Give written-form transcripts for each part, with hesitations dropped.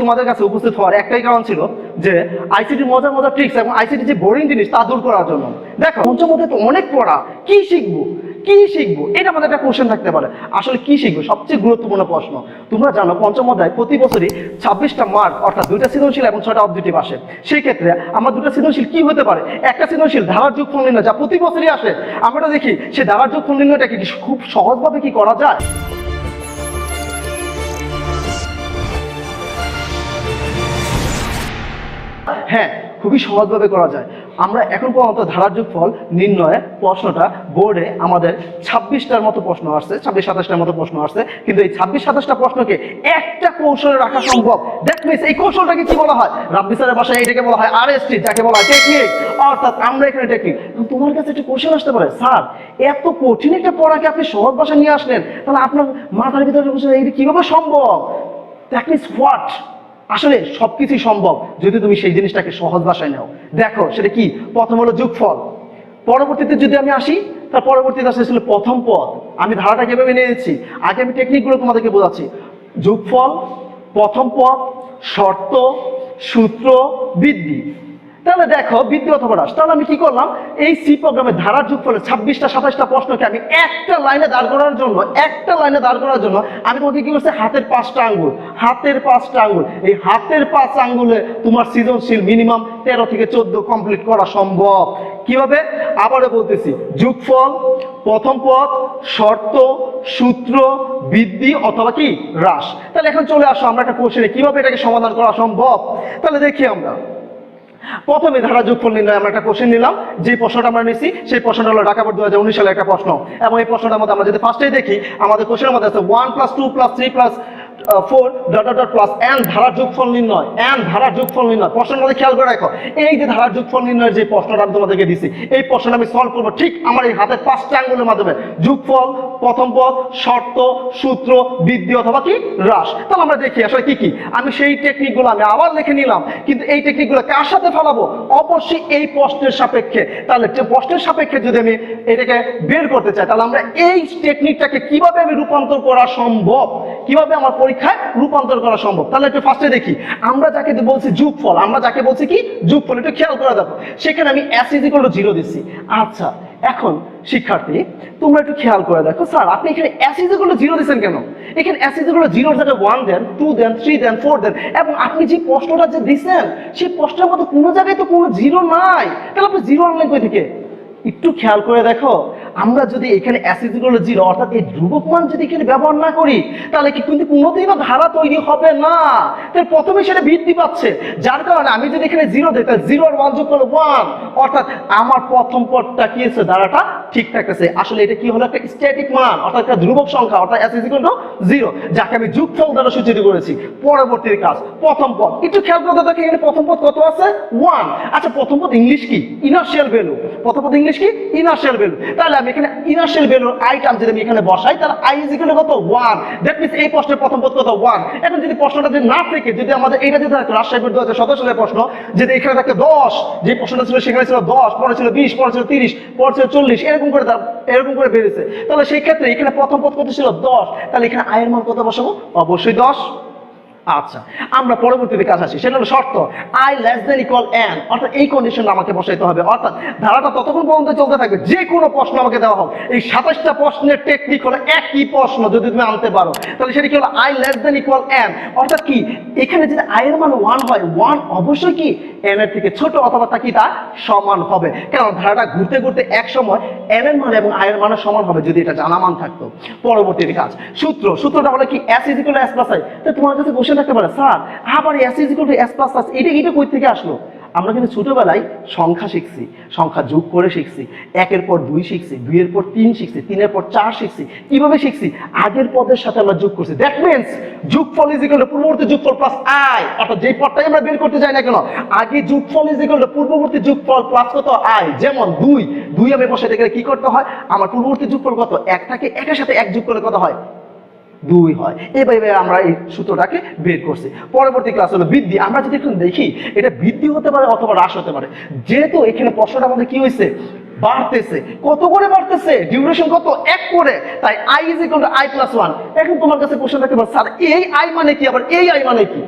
তোমাদের কাছে উপস্থিত হওয়ার একটাই কারণ ছিল যে আইসিটি মজার মজার ট্রিক্স এবং আইসিটি যে বোরিং জিনিস তা দূর করার জন্য। দেখো পঞ্চম অধ্যায়ে তো অনেক পড়া, কি শিখবো এটা আমাদের একটা কোশ্চেন থাকতে পারে। আসলে কি শিখবো, সবচেয়ে গুরুত্বপূর্ণ প্রশ্ন। তোমরা জানো পঞ্চম অধ্যায় প্রতি বছরই 26টা মার্ক অর্থাৎ 2টা সৃজনশীল এবং 6টা অবজেক্টিভ আসে। সেই ক্ষেত্রে আমার 2টা সৃজনশীল কি হতে পারে? একটা সৃজনশীল ধারার যোগফল নির্ণয়, যা প্রতি বছরই আসে। আমরা দেখি সে ধারার যোগফল নির্ণয়টা কি খুব সহজভাবে কি করা যায়। হ্যাঁ, খুবই সহজভাবে করা যায়। আমরা এখন পর্যন্ত ধারার যোগফল নির্ণয়ে প্রশ্নটা বোর্ডে আমাদের 26টার মতো প্রশ্ন আসছে, 26-27টার মতো প্রশ্ন আসছে, কিন্তু এই 26-27টা প্রশ্নকে একটা কৌশলে রাখা সম্ভব। দ্যাট মিনস এই কৌশলটাকে কি বলা হয়? রাব্বি স্যারের ভাষায় এটাকে বলা হয় আরএসটি, যাকে বলা হয় টেকনিক। অর্থাৎ আমরা এখানে টেকনিক। তোমার কাছে একটা কোশ্চেন আসতে পারে, স্যার এত কঠিন একটা পড়াকে আপনি সহজ ভাষায় নিয়ে আসলেন, তাহলে আপনার মাথার ভিতরে এটা কিভাবে সম্ভব? That means what? আসলে সবকিছুই সম্ভব যদি তুমি সেই জিনিসটাকে সহজ ভাষায় নাও। দেখো সেটা কি? প্রথম হলো যোগফল, পরবর্তীতে যদি আমি আসি তার পরবর্তীতে আসলে ছিল প্রথম পদ। আমি ধারাটা কিভাবে নিয়েছি আগে আমি টেকনিকগুলো তোমাদেরকে বোঝাচ্ছি। যোগফল, প্রথম পদ, শর্ত, সূত্র, বৃদ্ধি। তাহলে দেখো বৃদ্ধি অথবা হ্রাস। তাহলে আমি কি করলাম, এই সি প্রোগ্রামে ধারার যোগফলে 26টা-27টা প্রশ্নকে আমি একটা লাইনে দাঁড় করার জন্য আমি তোমাকে কি করছি, হাতের 5টা আঙ্গুল, এই হাতের 5 আঙ্গুলে তোমার সৃজনশীল মিনিমাম 13 থেকে 14 কমপ্লিট করা সম্ভব। কিভাবে? আবারও বলতেছি, যোগফল, প্রথম পদ, শর্ত, সূত্র, বৃদ্ধি অথবা কি হ্রাস। তাহলে এখন চলে আসো আমরা একটা কোশ্চেনে কিভাবে এটাকে সমাধান করা সম্ভব। তাহলে দেখি আমরা প্রথমে ধারা যোগফল নির্ণয় আমরা একটা কোশ্চেন নিলাম। যে প্রশ্নটা আমরা নিছি সেই প্রশ্নটা হলো ঢাকা বোর্ড 2019 সালে একটা প্রশ্ন, এবং এই প্রশ্নটার মধ্যে আমরা যদি ফার্স্টেই দেখি আমাদের কোশ্চেনের মধ্যে আছে 1 + 2 + 3 + 4 প্লাস n ধারার যোগফল নির্ণয়। প্রশ্নের মধ্যে খেয়াল করে রাখো, এই যে ধারার যোগফল নির্ণয়ের যে প্রশ্নটা আমি তোমাদেরকে দিছি, এই প্রশ্নটা আমি সলভ করবো ঠিক আমার এই হাতের 5টা আঙ্গুলের মাধ্যমে। যোগফল, প্রথম পদ, শর্ত, সূত্র, বৃদ্ধি অথবা কি হ্রাস। তাহলে আমরা দেখি আসলে কি কি। আমি সেই টেকনিকগুলো আমি আবার লিখে নিলাম, কিন্তু এই টেকনিকগুলো কার সাথে ফেলাবো? অবশ্যই এই প্রশ্নের সাপেক্ষে। তাহলে প্রশ্নের সাপেক্ষে যদি আমি এটাকে বের করতে চাই, তাহলে আমরা এই টেকনিকটাকে কিভাবে আমি রূপান্তর করা সম্ভব, কিভাবে আমার পরীক্ষায় রূপান্তর করা সম্ভব। তাহলে একটু ফার্স্টে দেখি, আমরা যাকে বলছি যোগফল, একটু খেয়াল করে দেখো, সেখানে আমি s = 0 দিচ্ছি। আচ্ছা, এখন শিক্ষার্থী তোমরা একটু খেয়াল করে দেখো, স্যার আপনি এখানে s = 0 দিচ্ছেন কেন? এখানে s = 0 এর জায়গায় 1 দেন, 2 দেন, 3 দেন, 4 দেন, এবং আপনি যে প্রশ্নটা যে দিচ্ছেন সেই প্রশ্নের মধ্যে কোনো জায়গায় তো কোনো 0 নাই। তাহলে আপনি 0 আনলেন কই থেকে? একটু খেয়াল করে দেখো, আমরা যদি এখানে s = 0 অর্থাৎ এই ধ্রুবক মান যদি এখানে ব্যবহার না করি, তাহলে কি কিন্তু কোনোদিনও ধারা তৈরি হবে না। তাই প্রথমে সেটা বৃদ্ধি পাচ্ছে, যার কারণে আমি যদি এখানে 0 দিই, তাহলে 0 আর 1 যোগ করলে 1, অর্থাৎ আমার প্রথম পদটা কি আছে, ধারাটা ঠিক থাকতেছে। আসলে এটা কি হলো, একটা স্ট্যাটিক মান অর্থাৎ একটা ধ্রুবক সংখ্যা, অর্থাৎ s = 0, যাকে আমি যোগফল দ্বারা সূচিত করেছি। পরবর্তী কাজ, প্রথম পদ। একটু খেয়াল করে দেখো এখানে প্রথম পদ কত আছে, 1। আচ্ছা, প্রথম পদ ইংলিশ কি? Inertial value. প্রথম পদ ইংলিশ কি? Inertial value. তাহলে আমি এখানে ইনার্শিয়াল ভ্যালুর i টার্ম যদি আমি এখানে বসাই, তাহলে i = কত, 1। দ্যাট মিন্স এই প্রশ্নের প্রথম পদ কত, 1। এখন যদি প্রশ্নটা যদি না থেকে, যদি আমাদের এটা যদি থাকতো রাজশাহী বোর্ড 2017 সালের প্রশ্ন, যদি এখানে থাকতো 10, যে প্রশ্নটা ছিল সেখানে ছিল 10, পরে ছিল 20, পরে ছিল 30, পরে ছিল 40, এরকম করে বেড়েছে। তাহলে সেই ক্ষেত্রে এখানে প্রথম পদ কত ছিল, 10। তাহলে এখানে i এর মান কত বসাবো? অবশ্যই 10। আচ্ছা, আমরা পরবর্তীতে কাজ আসি, সেটা হলো শর্ত i ≤ n, অর্থাৎ এই কন্ডিশনটা আমাকে বসাইতে হবে। অর্থাৎ ধারাটা ততক্ষণ পর্যন্ত চলতে থাকবে যে কোনো প্রশ্ন আমাকে দেওয়া হোক। এই 27টা প্রশ্নের টেকনিক হলো একই প্রশ্ন যদি তুমি আনতে পারো, তাহলে সেটা কি হলো, i ≤ n, অর্থাৎ কি এখানে যদি i এর মান 1 হয়, 1 অবশ্যই কি n এর থেকে ছোট অথবা তা কি তা সমান হবে। কারণ ধারাটা ঘুরতে ঘুরতে এক সময় n এর মান এবং i এর মান সমান হবে যদি এটা জানা মান থাকতো। পরবর্তী কাজ, সূত্রটা হলো কি s = s + i। তো তোমার কাছে কোশ্চেন থাকতে পারে, স্যার আবার s = s + i, এটা কই থেকে আসলো? আমরা কিন্তু ছোটবেলায় সংখ্যা শিখছি, সংখ্যা যোগ করে শিখছি, 1 এর পর 2 শিখছি, 2 এর পর 3 শিখছি, 3 এর পর 4 শিখছি। কিভাবে শিখছি? আগের পদের সাথে আমরা যোগ করছি। দ্যাট মিন্স যোগফল পূর্ববর্তী যোগফল প্লাস i, অর্থাৎ যেই পদটাই আমরা বের করতে যাই না কেন, আগে যোগফল পূর্ববর্তী যোগফল প্লাস কত, i। যেমন 2 আমি বসাতে গেলে কি করতে হয়, আমার পূর্ববর্তী যোগফল কত, 1 থাকে, 1 এর সাথে 1 যোগ করলে কত হয়, 2 হয়। এইভাবে আমরা এই সূত্রটাকে বের করছি। পরবর্তী ক্লাস হলো বৃদ্ধি। আমরা যদি এখন দেখি এটা বৃদ্ধি হতে পারে অথবা হ্রাস হতে পারে। যেহেতু এখানে প্রশ্নটা আমাদের কি হয়েছে, বাড়তেছে। কত করে বাড়তেছে? ডিউরেশন কত, 1 করে। তাই i = i + 1। এখন তোমার কাছে প্রশ্ন থাকতে পারে, স্যার এই i মানে কি, আবার এই i মানে কি?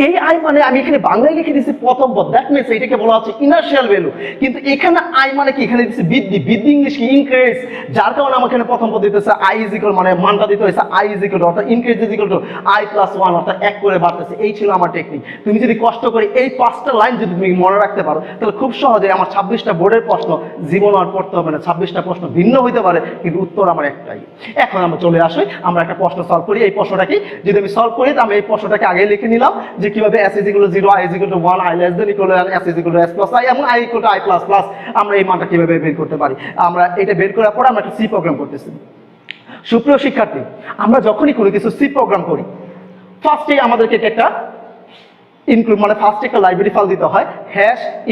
এই আই মানে আমি এখানে বাংলায় লিখে দিচ্ছি প্রথম পদ, দ্যাট মিনস এটাকে বলা হচ্ছে ইনার্শিয়াল ভ্যালু। কিন্তু এখানে আই মানে কি, এখানে দিচ্ছি বৃদ্ধি, বৃদ্ধি ইংলিশ কি ইনক্রিজ, যার কারণে আমার এখানে প্রথম পদ দিতেছে আই ইজ ইকুয়াল, মানে মানটা দিতে হয়েছে আই ইজ ইকুয়াল অর্থাৎ increase is equal two I plus 1 অর্থাৎ 1 করে বাড়তেছে। এই ছিল আমার টেকনিক। তুমি যদি কষ্ট করে এই 5টা লাইন যদি তুমি মনে রাখতে পারো তাহলে খুব সহজে আমার 26টা বোর্ডের প্রশ্ন জীবন আর পড়তে হবে না। 26টা প্রশ্ন ভিন্ন হইতে পারে কিন্তু উত্তর আমার একটাই। এখন আমরা চলে আসি, আমরা একটা প্রশ্ন সলভ করি। এই প্রশ্নটাকে যদি আমি সলভ করি তাহলে এই প্রশ্নটাকে আগে লিখে নিলাম যে কিভাবে s = 0, i = 1, i less than equal to s = s plus i এবং i = i plus plus আমরা এই মানটা কিভাবে বের করতে পারি। আমরা এটা বের করার পর আমরা একটা সি প্রোগ্রাম করতেছি। সুপ্রিয় শিক্ষার্থী, আমরা যখনই কোনো কিছু সি প্রোগ্রাম করি ফার্স্টে আমাদেরকে একটা ইনক্লুড মানে ফার্স্টে একটা লাইব্রেরি ফাইল দিতে হয়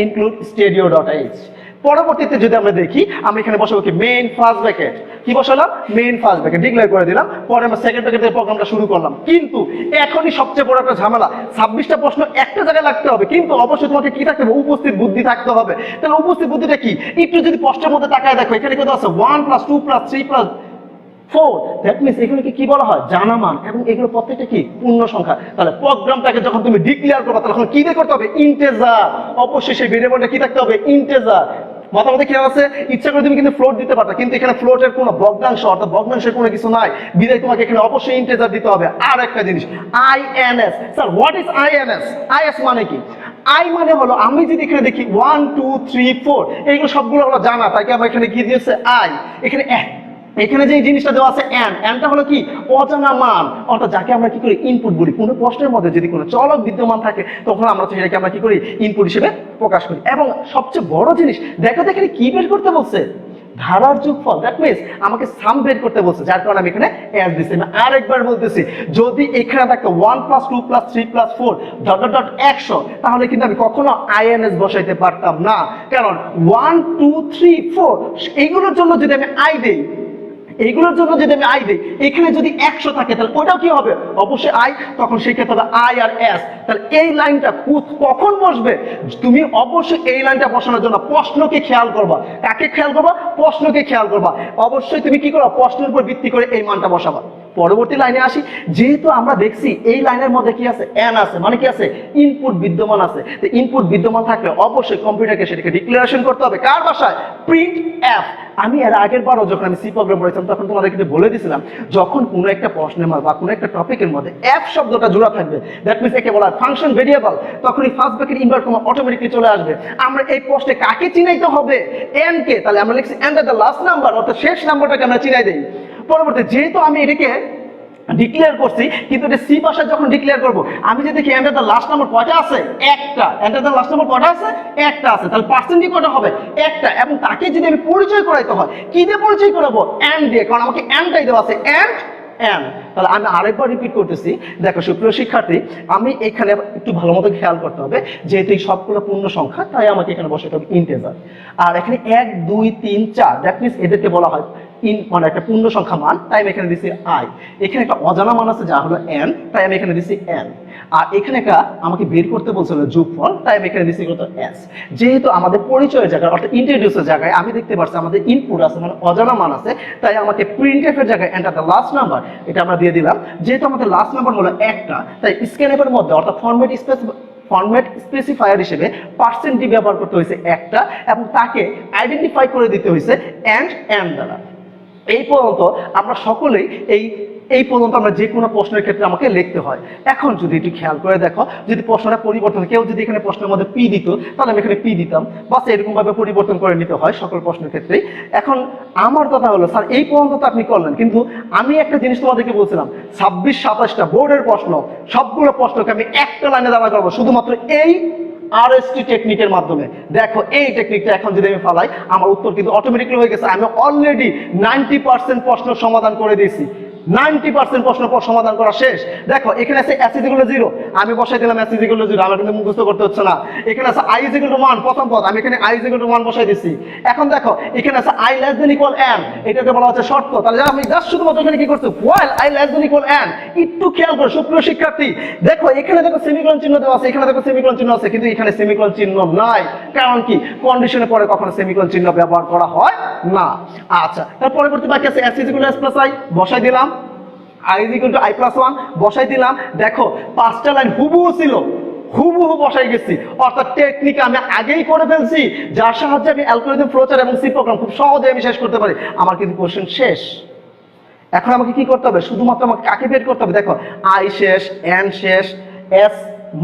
#include stadio.h। পরবর্তীতে যদি আমরা দেখি আমরা এখানে বসাবো কি মেইন ফার্স্ট ব্র্যাকেট, কি বসালাম মেইন ফার্স্ট ব্র্যাকেট ডিক্লেয়ার করে দিলাম। পরে আমরা সেকেন্ড ব্র্যাকেটের প্রোগ্রামটা শুরু করলাম। কিন্তু এখনই সবচেয়ে বড় একটা ঝামেলা, 26টা প্রশ্ন একটা জায়গায় লাগতে হবে কিন্তু অবশ্যই তোমাকে কি থাকতে হবে, উপস্থিত বুদ্ধি থাকতে হবে। তাহলে উপস্থিত বুদ্ধিটা কি, একটু যদি প্রশ্নের মধ্যে তাকায় দেখো এখানে কত আছে 1 + 2 + 3 + 4, দ্যাট মিনস এগুলোকে কি বলা হয় জানা মান এবং এগুলো প্রত্যেকটা কি পূর্ণ সংখ্যা। তাহলে প্রোগ্রামটাকে যখন তুমি ডিক্লেয়ার করবে তখন কি দিয়ে করতে হবে ইন্টিজার, অবশ্যই সেই ভেরিয়েবলটা কি থাকতে হবে ইন্টিজার। মাথার কি আছে, ইচ্ছা করে তুমি কিন্তু ফ্লোট দিতে পারতা কিন্তু এখানে ফ্লোটের কোনো ভগ্নাংশ অর্থাৎ ভগ্নাংশের কোনো কিছু নাই, বিদায় তোমাকে এখানে অবশ্যই ইন্টিজার দিতে হবে। আর একটা জিনিস INS, sir what is INS? IS মানে কি? আই মানে হলো আমি যদি এখানে দেখি 1 2 3 4 এইগুলো সবগুলো হলো জানা, তাই কি আমরা এখানে কি দিয়েছে আই, এখানে এখানে যে জিনিসটা দেওয়া আছে এনটা হলো কি অজানা মান, অর্থাৎ যাকে আমরা কি করি ইনপুট বলি। কোনো প্রশ্নের মধ্যে যদি কোনো চলক বিদ্যমান থাকে তখন আমরা সেটাকে আমরা কি করি ইনপুট হিসেবে প্রকাশ করি। এবং সবচেয়ে বড় জিনিস দেখো এখানে কি বের করতে বলছে ধারার যোগফল, দ্যাট মিনস আমাকে সাম বের করতে বলছে, যার কারণে আমি এখানে এস দিচ্ছি। আমি আরেকবার বলতেছি যদি এখানে থাকতো 1 + 2 + 3 + 4 ... 100 তাহলে কিন্তু আমি কখনো INS বসাইতে পারতাম না, কারণ 1 2 3 4 এইগুলোর জন্য যদি আমি আই দেই, এইগুলোর জন্য যদি আমি আই দিই, এখানে যদি 100 থাকে তাহলে ওটাও কি হবে অবশ্যই আই, তখন সেই ক্ষেত্রে আই আর এস। তাহলে এই লাইনটা কখন বসবে, তুমি অবশ্যই এই লাইনটা বসানোর জন্য প্রশ্নকে খেয়াল করবা। কাকে খেয়াল করবা? প্রশ্নকে খেয়াল করবা। অবশ্যই তুমি কি করবা প্রশ্নের উপর ভিত্তি করে এই মানটা বসাবা। পরবর্তী লাইনে আসি, যেহেতু আমরা দেখছি এই লাইনের মধ্যে কি আছে এন আছে, মানে কি আছে ইনপুট বিদ্যমান আছে। তো ইনপুট বিদ্যমান থাকলে অবশ্যই কম্পিউটারকে সেটাকে ডিক্লারেশন করতে হবে কার ভাষায়, প্রিন্ট এফ। আমি এর আগের বারও যখন আমি সি প্রোগ্রাম করেছিলাম তখন তোমাদেরকে বলে দিয়েছিলাম যখন কোনো একটা প্রশ্নের মধ্যে বা কোনো একটা টপিকের মধ্যে এফ শব্দটা জোড়া থাকবে, দ্যাট মিনস একে বলা হয় ফাংশন ভেরিয়েবল, তখনই first bracket invert comma automatically চলে আসবে। আমরা এই প্রশ্নে কাকে চিনাইতে হবে এন কে, তাহলে আমরা লিখছি এন্ড দ্য লাস্ট নাম্বার অর্থাৎ শেষ নাম্বারটাকে আমরা চিনাই দেই। পরবর্তী যেহেতু আমি এটাকে ডিক্লেয়ার করছি কিন্তু এটা সি ভাষায় যখন ডিক্লেয়ার করব আমি যদি দেখি এন্টার দ্য লাস্ট নাম্বার কয়টা আছে একটা, এন্টার দ্য লাস্ট নাম্বার কয়টা আছে একটা আছে, তাহলে পার্সেন্টেজ কয়টা হবে একটা। এবং তাকে যদি আমি পরিচয় করাইতে হয় কি দিয়ে পরিচয় করাবো, এন্ড দিয়ে, কারণ আমাকে এন্ডটাই দেওয়া আছে এন্ড এন। তাহলে আমি আরেকবার রিপিট করতেছি, দেখো সুপ্রিয় শিক্ষার্থী আমি এখানে একটু ভালো মতো খেয়াল করতে হবে যেহেতু এই সবগুলো পূর্ণ সংখ্যা তাই আমাকে এখানে বসাতে হবে ইন্টিজার। আর এখানে 1 2 3 4 দ্যাট মিনস এদেরকে বলা হয় মানে একটা পূর্ণ সংখ্যা মান, তাই আমি এখানে দিচ্ছি আই। এখানে একটা অজানা মান আছে যা হলো এন, তাই আমি এখানে দিচ্ছি এন। আর এখানে একটা আমাকে বের করতে বলছিল যোগফল, তাই আমি এখানে দিচ্ছি কত এস। যেহেতু আমাদের পরিচয়ের জায়গায় অর্থাৎ ইন্ট্রোডিউসের জায়গায় আমি দেখতে পাচ্ছি আমাদের ইনপুট আছে মানে অজানা মান আছে, তাই আমাকে প্রিন্ট এফ এর জায়গায় এন্টার দ্য লাস্ট নাম্বার এটা আমরা দিয়ে দিলাম। যেহেতু আমাদের লাস্ট নাম্বার হলো একটা, তাই স্ক্যানএফ এর মধ্যে অর্থাৎ ফরম্যাট স্পেসিফায়ার হিসেবে পার্সেন্ট ব্যবহার করতে হয়েছে একটা এবং তাকে আইডেন্টিফাই করে দিতে হয়েছে এন্ড দ্বারা। এই পর্যন্ত আমরা সকলেই এই পর্যন্ত আমরা যে কোনো প্রশ্নের ক্ষেত্রে আমাকে লিখতে হয়। এখন যদি একটু খেয়াল করে দেখো যদি প্রশ্নটা পরিবর্তন, কেউ যদি এখানে প্রশ্নের মধ্যে পি দিত তাহলে আমি এখানে পি দিতাম, বাস এরকম ভাবে পরিবর্তন করে নিতে হয় সকল প্রশ্নের ক্ষেত্রেই। এখন আমার কথা হলো স্যার এই পর্যন্ত তো আপনি করলেন কিন্তু আমি একটা জিনিস তোমাদেরকে বলছিলাম 26-27টা বোর্ডের প্রশ্ন সবগুলো প্রশ্নকে আমি একটা লাইনে দাঁড়া করবো শুধুমাত্র এই RST টেকনিকের মাধ্যমে। দেখো এই টেকনিকটা এখন যদি আমি ফালাই আমার উত্তর কিন্তু অটোমেটিক্যালি হয়ে গেছে। আমি অলরেডি 90% প্রশ্ন সমাধান করে দিয়েছি, 90% প্রশ্ন সমাধান করা শেষ। দেখো এখানে আছে s = 0, আমি বসাই দিলাম s = 0, আমার কিন্তু মুখস্থ করতে হচ্ছে না। এখানে আছে i = 1 প্রথম পদ, আমি এখানে i = 1 বসাই দিচ্ছি। এখন দেখো এখানে আছে i <= n, এটাকে বলা হচ্ছে শর্ত। তাহলে আমি জাস্ট শুধুমাত্র এখানে কি করছি while i <= n। একটু খেয়াল করো সুপ্রিয় শিক্ষার্থী, দেখো এখানে দেখো সেমিকোলন চিহ্ন দেওয়া আছে, এখানে দেখো সেমিকোলন চিহ্ন আছে কিন্তু এখানে সেমিকোলন চিহ্ন নাই, কারণ কি কন্ডিশনে পরে কখনো সেমিকোলন চিহ্ন ব্যবহার করা হয় না। আচ্ছা তার পরবর্তী বাকি আছে s = s + i বসাই দিলাম। I is equal two I plus one বসাই দিলাম। দেখো 5টা লাইন হুবহু ছিল, হুবহু বসাই গেছি, অর্থাৎ টেকনিক আমি আগেই করে ফেলছি, যার সাহায্যে আমি অ্যালগরিদম, ফ্লোচার্ট এবং সি প্রোগ্রাম খুব সহজে আমি শেষ করতে পারি। আমার কিন্তু কোশ্চেন শেষ। এখন আমাকে কি করতে হবে? শুধুমাত্র আমাকে কাকে বের করতে হবে? দেখো আই শেষ, এন শেষ, এস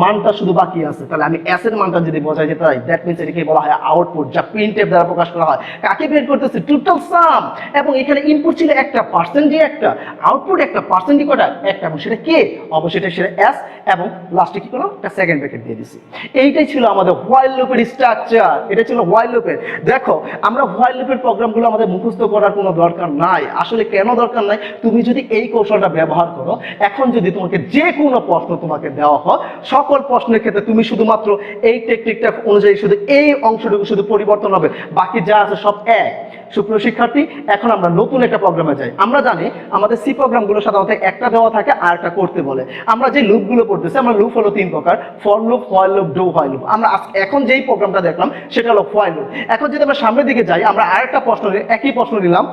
মানটা শুধু বাকি আছে। তাহলে আমি এস এর মানটা যদি বোঝাই যেতে পারি, দ্যাট মিন্স এটাকে বলা হয় আউটপুট, যা প্রিন্টএফ দ্বারা প্রকাশ করা হয়। কাকে বের করতেছি? টোটাল সাম। এবং এখানে ইনপুট ছিল একটা, পার্সেন্টেজ একটা, আউটপুট একটা, পার্সেন্টেজ কটা একটা, এবং সেটা কে? অবশ্যই এটা সেটা এস, এবং লাস্টে কি করলাম? একটা সেকেন্ড ব্র্যাকেট দিয়ে দিছি। এইটাই ছিল আমাদের হোয়াইল লুপের স্ট্রাকচার, এটা ছিল হোয়াইল লুপের। দেখো আমরা হোয়াইল লুপের প্রোগ্রামগুলো আমাদের মুখস্থ করার কোনো দরকার নাই। আসলে কেন দরকার নাই? তুমি যদি এই কৌশলটা ব্যবহার করো, এখন যদি তোমাকে যে কোনো প্রশ্ন তোমাকে দেওয়া হয়, সকল প্রশ্নের ক্ষেত্রে তুমি শুধুমাত্র এই টেকনিকটা অনুযায়ী শুধু এই অংশটুকু শুধু পরিবর্তন হবে, বাকি যা আছে সব এক। সুপ্রিয় শিক্ষার্থী, এখন আমরা নতুন একটা প্রোগ্রামে যাই। আমরা জানি আমাদের সি প্রোগ্রামগুলো সাধারণত একটা দেওয়া থাকে আর একটা করতে বলে। আমরা যে লুপগুলো পড়তেছি, আমরা লুপ হলো 3 প্রকার: for loop, while loop, do while loop. আমরা এখন যেই প্রোগ্রামটা দেখলাম সেটা হলো হোয়াইল লুপ। এখন যদি আমরা সামনের দিকে যাই, আমরা আরেকটা প্রশ্ন, একই প্রশ্ন নিলাম,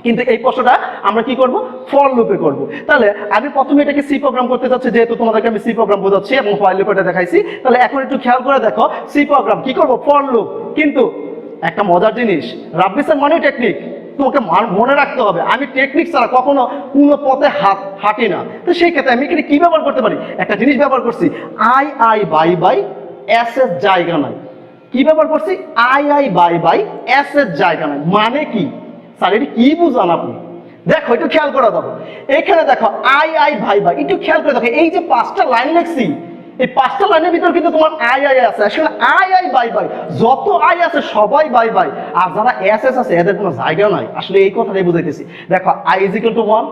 কিন্তু এই প্রশ্নটা আমরা কি করব? ফর লুপে করব। তাহলে আমি প্রথমে এটাকে সি প্রোগ্রাম করতে যাচ্ছি, যেহেতু তোমাদেরকে আমি সি প্রোগ্রাম বোঝাচ্ছি এবং হোয়াইল লুপ এটা দেখাইছি। তাহলে এখন একটু খেয়াল করে দেখো, সি প্রোগ্রাম কি করব? For loop. কিন্তু একটা মজার জিনিস, রাব্বি স্যার মানে টেকনিক, তোমাকে মনে রাখতে হবে আমি টেকনিক ছাড়া কখনো কোনো পথে হাঁটি না। তো সেই ক্ষেত্রে আমি এখানে কি ব্যবহার করতে পারি? একটা জিনিস ব্যবহার করছি, আই বাই এস এর জায়গা নাই। কি ব্যবহার করছি? আই বাই এস এর জায়গা নাই। মানে কি স্যার, এটা কি বুঝান আপনি? দেখো একটু খেয়াল করে দেখো, এখানে দেখো আই ভাই একটু খেয়াল করে দেখো, এই যে 5টা লাইন লিখছি, এই 5টা লাইনের ভিতরে কিন্তু তোমার আই আছে। আসলে আই বাই যত আই আছে সবাই বাই, আর যারা এস আছে এদের কোনো জায়গা নাই। আসলে এই কথাটাই বুঝাইতেছি। দেখো I is equal to 1,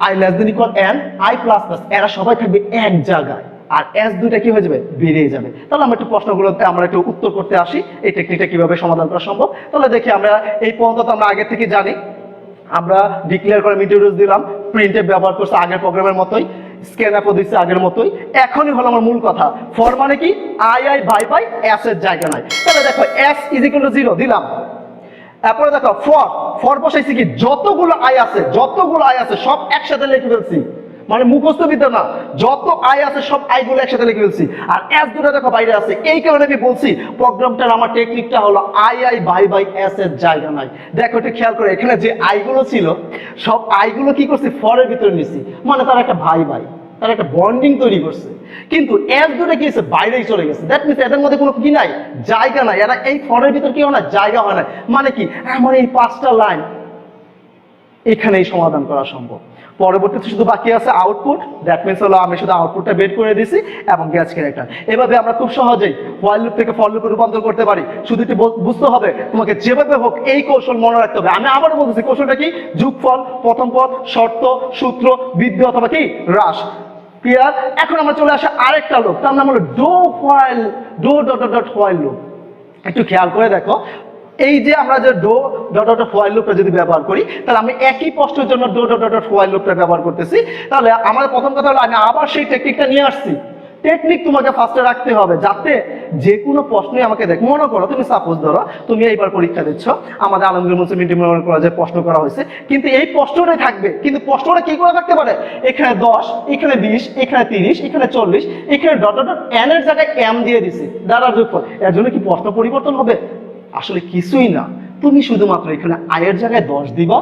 I less than equal N, I plus plus, এরা সবাই থাকবে এক জায়গায়, আর এস দুইটা কি হয়ে যাবে? বেরিয়ে যাবে। তাহলে আমরা একটু প্রশ্নগুলোতে আমরা একটু উত্তর করতে আসি, এই টেকনিকটা কিভাবে সমাধান করা সম্ভব। তাহলে দেখি, আমরা এই পর্যন্ত আমরা আগে থেকে জানি, আমরা ডিক্লেয়ার করে ইন্ট্রোডিউস দিলাম, প্রিন্টএফ ব্যবহার করছে আগের প্রোগ্রামের মতোই, স্ক্যানআপও দিচ্ছে আগের মতোই। এখনই হলো আমার মূল কথা, ফর মানে কি? আই বাই এস এর জায়গা নাই। তাহলে দেখো এস ইজ ইকুয়াল টু 0 দিলাম। তারপরে দেখো ফর বসাইছি কি? যতগুলো আই আছে সব একসাথে লিখে ফেলছি, মানে মুখস্থ বিদ্যা না, যত আই আছে সব আইগুলো একসাথে লিখে ফেলছি। আর এস দুটো দেখো বাইরে আছে, এই কারণে আমি বলছি প্রোগ্রামটার আমার টেকনিকটা হলো আই বাই এস এর জায়গা নাই। দেখো একটু খেয়াল করে, এখানে যে আইগুলো ছিল সব আইগুলো কি করছি? ফরের ভিতরে নিছি, মানে তারা একটা ভাই তারা একটা বন্ডিং তৈরি করছে। কিন্তু এস দুটো কি হচ্ছে? বাইরেই চলে গেছে। দ্যাট মিনস এদের মধ্যে কোনো কি নাই? জায়গা নাই। এরা এই ফরের ভিতর কি হয় না? জায়গা হয় না। মানে কি? আমার এই 5টা লাইন এখানেই সমাধান করা সম্ভব। পরবর্তীতে শুধু বাকি আছে আউটপুট, দ্যাট মিনস হলো আমি শুধু আউটপুটটা বের করে দিছি এবং গ্যাস ক্যারেক্টার। এভাবে আমরা খুব সহজেই হোয়াইল লুপ থেকে ফর লুপে রূপান্তর করতে পারি। শুধু একটু বুঝতে হবে, তোমাকে যেভাবে হোক এই কৌশল মনে রাখতে হবে। আমি আবারও বলতেছি, কৌশলটা কি? যোগফল, প্রথম পদ, শর্ত, সূত্র, বৃদ্ধি অথবা কি হ্রাস। ক্লিয়ার? এখন আমরা চলে আসি আরেকটা লুপ, তার নাম হলো ডো হোয়াইল লুপ। একটু খেয়াল করে দেখো, এই যে আমরা যে ডো হোয়াইল লুপটা যদি ব্যবহার করি, তাহলে আমি একই প্রশ্নের জন্য ডো হোয়াইল লুপটা ব্যবহার করতেছি। তাহলে আমাদের প্রথম কথা হলো, আমি আবার সেই টেকনিকটা নিয়ে আসছি। টেকনিক তোমাকে ফার্স্টে রাখতে হবে, যাতে যে কোনো প্রশ্নই আমাকে দেখ। মনে করো তুমি সাপোজ ধরো তুমি এইবার পরীক্ষা দিচ্ছ, আমাদের আলমগীর মুসলিম ইন্টারমিডিয়েট কলেজে প্রশ্ন করা হয়েছে, কিন্তু এই প্রশ্নটাই থাকবে, কিন্তু প্রশ্নটা কি করে থাকতে পারে? এখানে 10, এখানে 20, এখানে 30, এখানে 40, এখানে এন এর জায়গায় এম দিয়ে দিছি, দ্বারা যোগফল। এর জন্য কি প্রশ্ন পরিবর্তন হবে? আসলে কিছুই না। তুমি শুধুমাত্র এখানে আই এর জায়গায় 10 দিবা,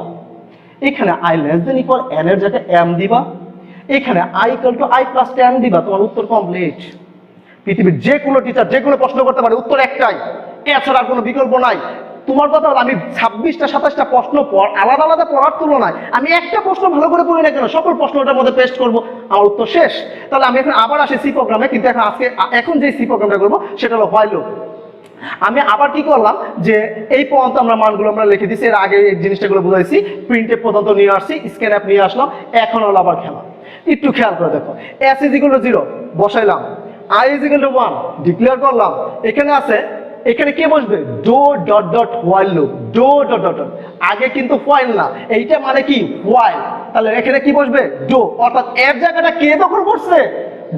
এখানে I less than equal N এর জায়গায় এম দিবা, এখানে I equal to I plus 10 দিবা, তোমার উত্তর কমপ্লিট। পৃথিবীর যে কোনো টিচার যে কোনো প্রশ্ন করতে পারে, উত্তর একটাই, এছাড়া আর কোনো বিকল্প নাই। তোমার কথা হলো, আমি 26টা 27টা প্রশ্ন আলাদা আলাদা পড়ার তুলনায় আমি একটা প্রশ্ন ভালো করে পড়ি না কেন, সকল প্রশ্নটার মধ্যে পেস্ট করবো, আমার উত্তর শেষ। তাহলে আমি এখন আবার আসি সি প্রোগ্রামে, কিন্তু এখন যে সি প্রোগ্রামটা করবো সেটা হলো হোয়াইল লুপ। আমি আবার কি করলাম, যে এই পর্যন্ত আমরা মানগুলো আমরা লিখে দিচ্ছি, এর আগে এই জিনিসটাগুলো বুঝাইছি, প্রিন্টএফ পর্যন্ত নিয়ে আসছি, স্ক্যানআপ নিয়ে আসলাম, এখন হলো আবার খেলা। একটু খেয়াল করে দেখো, এস ইজ ইকুয়াল টু 0 বসাইলাম, I is equal to 1 declare করলাম, এখানে আছে, এখানে কে বসবে? ডো হোয়াইল লুপ, ডো আগে কিন্তু হোয়াইল না, এইটা মানে কি? হোয়াইল। তাহলে এখানে কি বসবে? ডো, অর্থাৎ এর জায়গাটা কে দখল করছে?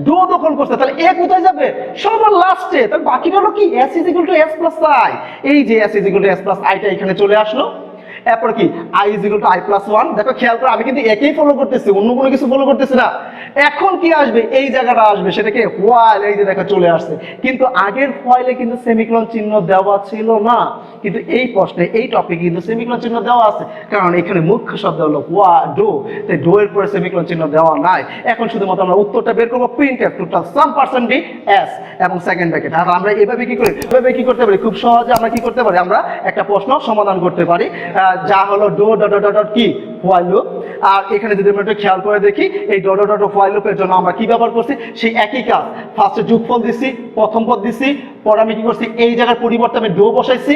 ডো দখল করছে। তাহলে এ কোথায় যাবে? সবার লাস্টে। তাহলে বাকিটা হলো কি? S is equal two S plus I. এই যে S is equal two S plus আইটা এখানে চলে আসলো। এরপর কি i = i+1। দেখো খেয়াল করে আমি কিন্তু একই ফলো করতেছি, অন্য কোনো কিছু ফলো করতেছি না। এখন কি আসবে, এই জায়গাটা আসবে, সেটাকে হোয়াইল, এই যে দেখো চলে আসছে। কিন্তু আগের হোয়াইলে কিন্তু সেমিকোলন চিহ্ন দেওয়া ছিল না, কিন্তু এই প্রশ্নে এই টপিকে কিন্তু সেমিকোলন চিহ্ন দেওয়া আছে, কারণ এখানে মুখ্য শব্দ হলো ডো, তাই ডো এর পরে সেমিকোলন চিহ্ন দেওয়া নাই। এখন শুধুমাত্র আমরা উত্তরটা বের করবো, প্রিন্টএফ টোটাল সাম পার্সেন্ট বি এস এবং সেকেন্ড ব্র্যাকেট। আর আমরা এভাবে কি করি, এভাবে কি করতে পারি, খুব সহজে আমরা কি করতে পারি, আমরা একটা প্রশ্ন সমাধান করতে পারি, যা হলো ডো ডট ডট ডট কি হোয়াইল লুপ। আর এখানে যদি আমরা একটু খেয়াল করে দেখি, এই ডট ডট ডট হোয়াইল লুপের জন্য আমরা কি ব্যবহার করছি, সেই একই কাজ। ফার্স্টে যোগফল দিছি, প্রথম পদ দিছি, পরে আমি কি করছি, এই জায়গার পরিবর্তে আমি ডো বসাইছি,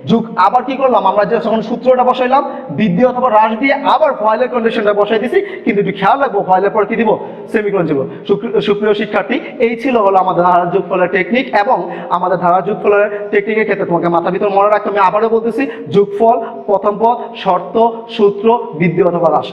যুগ আবার কি করলাম, আমরা যখন সূত্রটা বসাইলাম বৃদ্ধি অথবা হ্রাস দিয়ে আবার হোয়াইলের কন্ডিশনটা বসাই দিছি, কিন্তু একটু খেয়াল রাখবো হোয়াইলের পর কি দিব, সেমিকোলন দিব। সুপ্রিয় শিক্ষার্থী, এই ছিল হলো আমাদের ধারার যোগফলের টেকনিক। এবং আমাদের ধারার যোগফলের টেকনিকের ক্ষেত্রে তোমাকে মাথার ভিতর মনে রাখতে আমি আবারও বলতেছি, যোগফল, প্রথম পদ, শর্ত, সূত্র, বৃদ্ধি অথবা হ্রাস।